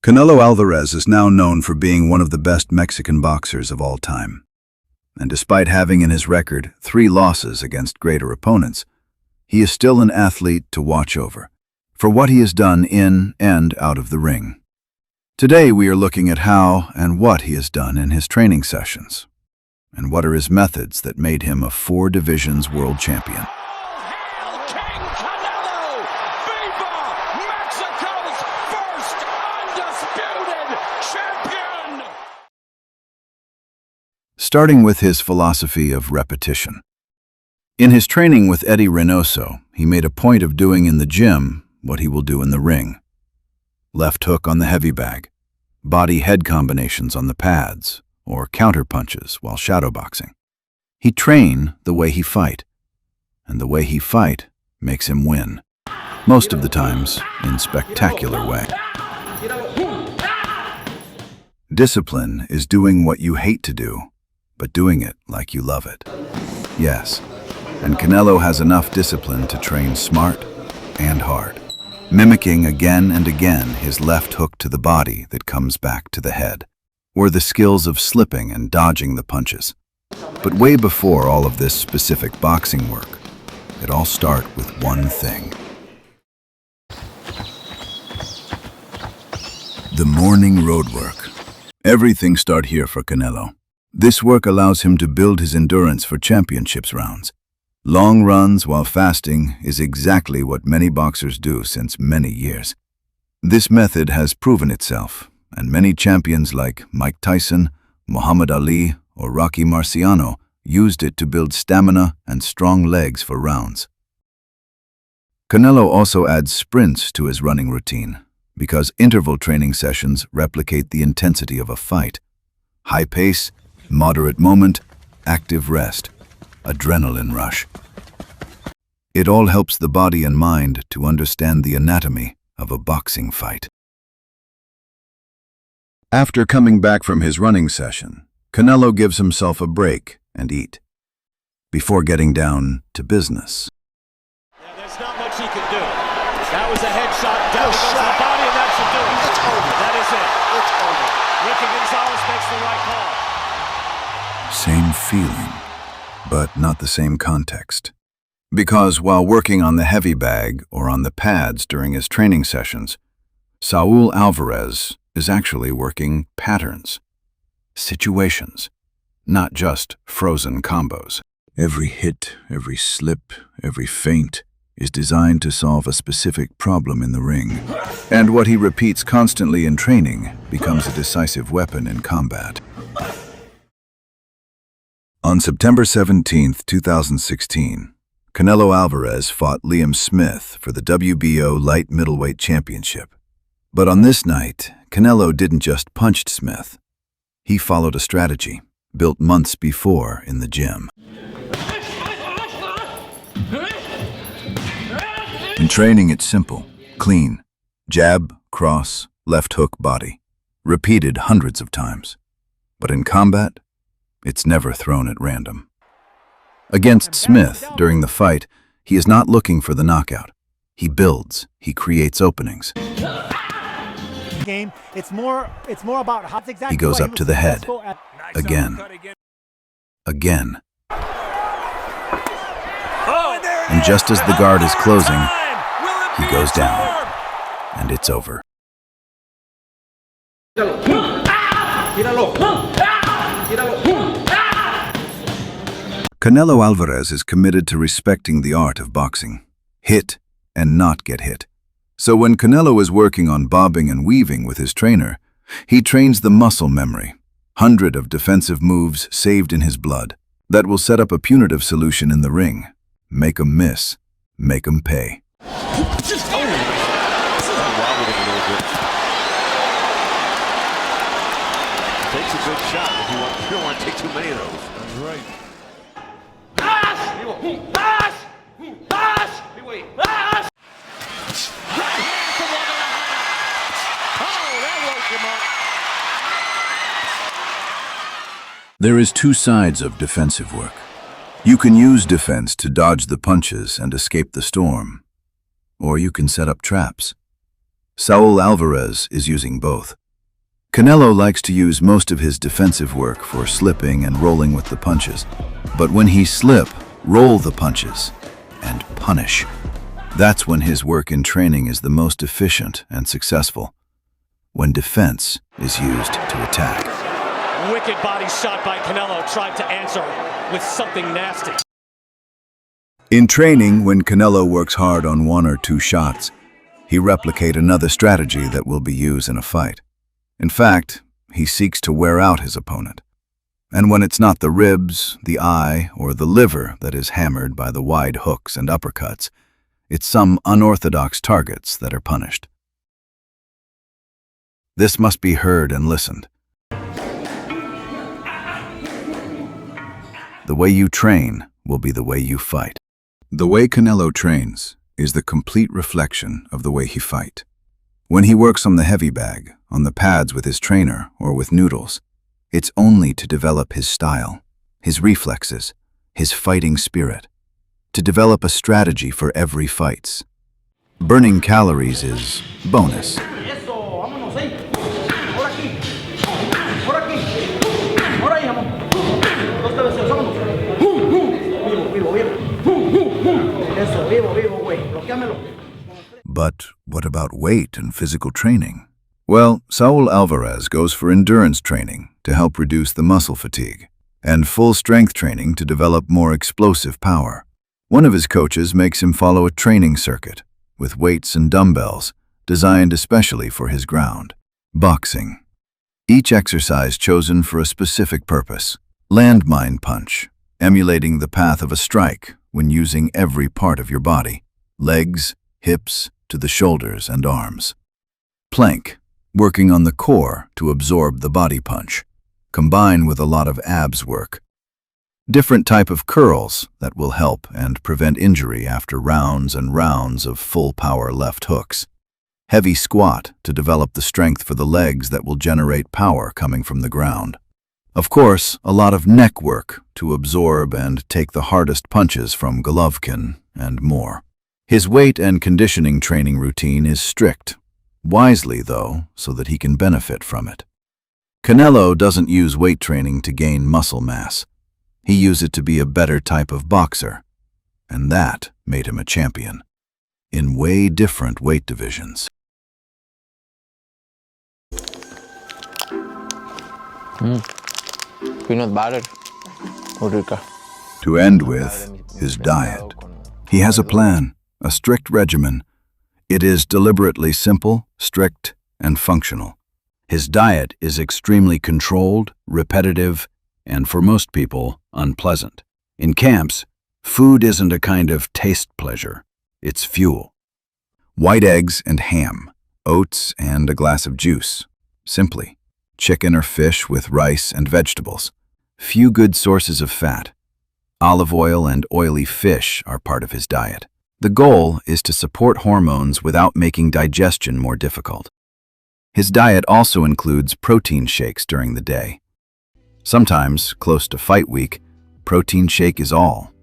Canelo Alvarez is now known for being one of the best Mexican boxers of all time. And despite having in his record 3 losses against greater opponents, he is still an athlete to watch over, for what he has done in and out of the ring. Today we are looking at how and what he has done in his training sessions, and what are his methods that made him a 4 divisions world champion. Starting with his philosophy of repetition. In his training with Eddie Reynoso, he made a point of doing in the gym what he will do in the ring. Left hook on the heavy bag, body-head combinations on the pads, or counter punches while shadowboxing. He train the way he fight, and the way he fight makes him win, most of the times in spectacular way. Discipline is doing what you hate to do, but doing it like you love it. Yes, and Canelo has enough discipline to train smart and hard, mimicking again and again his left hook to the body that comes back to the head, or the skills of slipping and dodging the punches. But way before all of this specific boxing work, it all starts with one thing. The morning road work. Everything starts here for Canelo. This work allows him to build his endurance for championships rounds. Long runs while fasting is exactly what many boxers do since many years. This method has proven itself, and many champions like Mike Tyson, Muhammad Ali, or Rocky Marciano used it to build stamina and strong legs for rounds. Canelo also adds sprints to his running routine, because interval training sessions replicate the intensity of a fight. High pace, moderate moment, active rest, adrenaline rush. It all helps the body and mind to understand the anatomy of a boxing fight. After coming back from his running session, Canelo gives himself a break and eat, before getting down to business. Yeah, there's not much he can do. That was a headshot down to the body, and that should do it. It's over. That is it. It's over. Ricky Gonzalez makes the right call. Same feeling, but not the same context. Because while working on the heavy bag or on the pads during his training sessions, Saul Alvarez is actually working patterns, situations, not just frozen combos. Every hit, every slip, every feint is designed to solve a specific problem in the ring. And what he repeats constantly in training becomes a decisive weapon in combat. On September 17, 2016, Canelo Alvarez fought Liam Smith for the WBO light middleweight championship. But on this night, Canelo didn't just punch Smith. He followed a strategy built months before in the gym. In training, it's simple, clean, jab, cross, left hook, body, repeated hundreds of times. But in combat, it's never thrown at random. Against Smith, during the fight, he is not looking for the knockout. He builds, he creates openings. It's more about how exactly he goes up to the head, again, again. And just as the guard is closing, he goes down, and it's over. Canelo Alvarez is committed to respecting the art of boxing. Hit and not get hit. So when Canelo is working on bobbing and weaving with his trainer, he trains the muscle memory, 100 of defensive moves saved in his blood, that will set up a punitive solution in the ring. Make 'em miss, make 'em pay. Takes a good shot, but you don't want to take too many of those. That's right. There is 2 sides of defensive work. You can use defense to dodge the punches and escape the storm, or you can set up traps. Saul Alvarez is using both. Canelo likes to use most of his defensive work for slipping and rolling with the punches. But when he slip, roll the punches, and punish, that's when his work in training is the most efficient and successful. When defense is used to attack. Wicked body shot by Canelo, tried to answer with something nasty. In training, when Canelo works hard on one or two shots, he replicates another strategy that will be used in a fight. In fact, he seeks to wear out his opponent. And when it's not the ribs, the eye, or the liver that is hammered by the wide hooks and uppercuts, it's some unorthodox targets that are punished. This must be heard and listened. The way you train will be the way you fight. The way Canelo trains is the complete reflection of the way he fights. When he works on the heavy bag, on the pads with his trainer, or with noodles, it's only to develop his style, his reflexes, his fighting spirit, to develop a strategy for every fight. Burning calories is bonus. But what about weight and physical training? Well, Saul Alvarez goes for endurance training to help reduce the muscle fatigue, and full strength training to develop more explosive power. One of his coaches makes him follow a training circuit with weights and dumbbells designed especially for his ground. Boxing. Each exercise chosen for a specific purpose. Landmine punch, emulating the path of a strike when using every part of your body. Legs, hips, to the shoulders and arms. Plank, working on the core to absorb the body punch, combined with a lot of abs work. Different type of curls that will help and prevent injury after rounds and rounds of full power left hooks. Heavy squat to develop the strength for the legs that will generate power coming from the ground. Of course, a lot of neck work to absorb and take the hardest punches from Golovkin and more. His weight and conditioning training routine is strict, wisely though, so that he can benefit from it. Canelo doesn't use weight training to gain muscle mass. He used it to be a better type of boxer, and that made him a champion, in way different weight divisions. Peanut butter. Rica. To end with, his diet. He has a plan, a strict regimen. It is deliberately simple, strict, and functional. His diet is extremely controlled, repetitive, and for most people, unpleasant. In camps, food isn't a kind of taste pleasure, it's fuel. White eggs and ham, oats and a glass of juice. Simply, chicken or fish with rice and vegetables. Few good sources of fat. Olive oil and oily fish are part of his diet. The goal is to support hormones without making digestion more difficult. His diet also includes protein shakes during the day. Sometimes, close to fight week, protein shake is all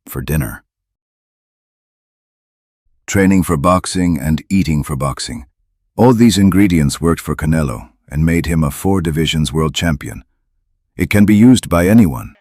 for dinner. Training for boxing and eating for boxing. All these ingredients worked for Canelo and made him a 4 divisions world champion. It can be used by anyone.